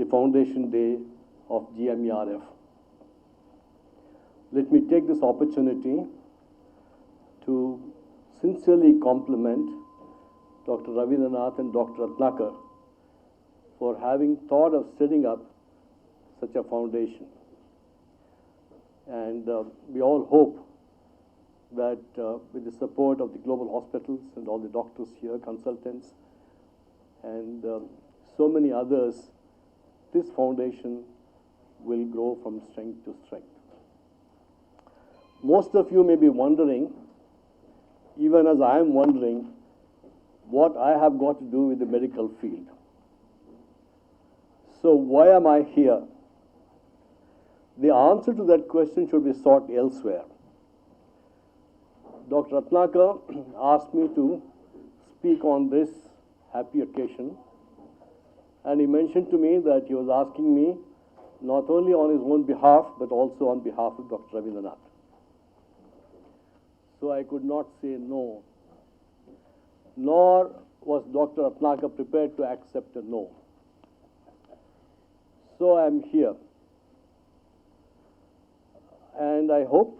Foundation Day of GMERF. Let me take this opportunity to sincerely compliment Dr. Ravindranath and Dr. Ratnakar for having thought of setting up such a foundation. And we all hope that with the support of the global hospitals and all the doctors here, consultants, and so many others, this foundation will grow from strength to strength. Most of you may be wondering, even as I am wondering, what I have got to do with the medical field. So why am I here? The answer to that question should be sought elsewhere. Dr. Ratnakar asked me to speak on this happy occasion, and he mentioned to me that he was asking me not only on his own behalf, but also on behalf of Dr. Ravindranath. So I could not say no, nor was Dr. Ratnakar prepared to accept a no. So I am here. And I hope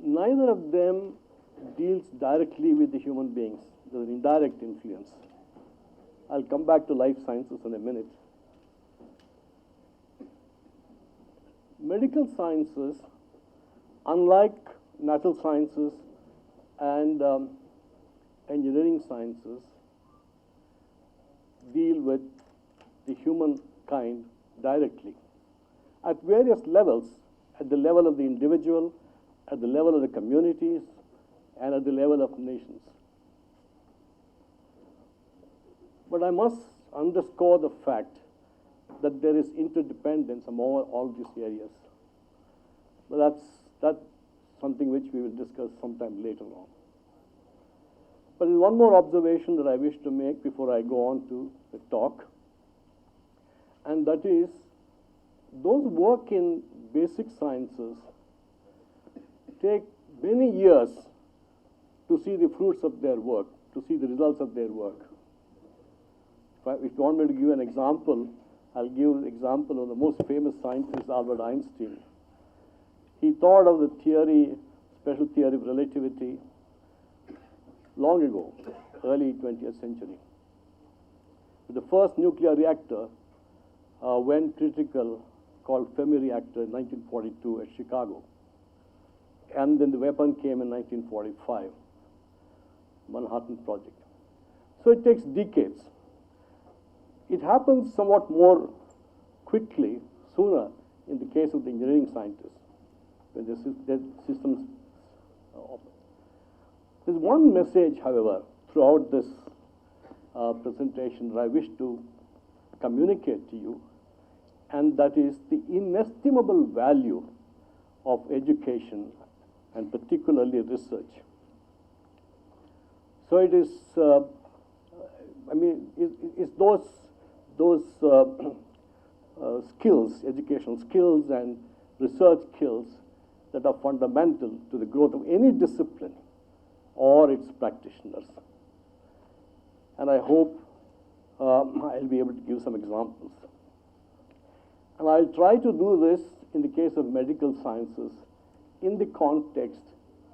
neither of them deals directly with the human beings. There's an indirect influence. I'll come back to life sciences in a minute. Medical sciences, unlike natural sciences and engineering sciences, deal with the human kind directly at various levels, at the level of the individual, at the level of the communities, and at the level of nations. But I must underscore the fact that there is interdependence among all these areas. But that's something which we will discuss sometime later on. But there's one more observation that I wish to make before I go on to the talk, and that is, those who work in basic sciences take many years to see the fruits of their work, to see the results of their work. If you want me to give an example, I'll give an example of the most famous scientist, Albert Einstein. He thought of the theory, special theory of relativity, long ago, early 20th century. The first nuclear reactor went critical, called Fermi reactor, in 1942 at Chicago. And then the weapon came in 1945, Manhattan Project. So it takes decades. It happens somewhat more quickly, sooner, in the case of the engineering scientists, when the systems open. There's one message, however, throughout this presentation that I wish to communicate to you, and that is the inestimable value of education, and particularly research. So it is, it's those skills, educational skills and research skills that are fundamental to the growth of any discipline or its practitioners. And I hope I'll be able to give some examples. And I'll try to do this in the case of medical sciences in the context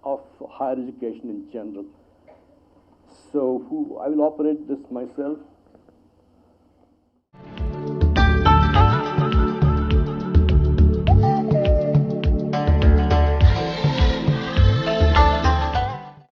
of higher education in general. So I will operate this myself.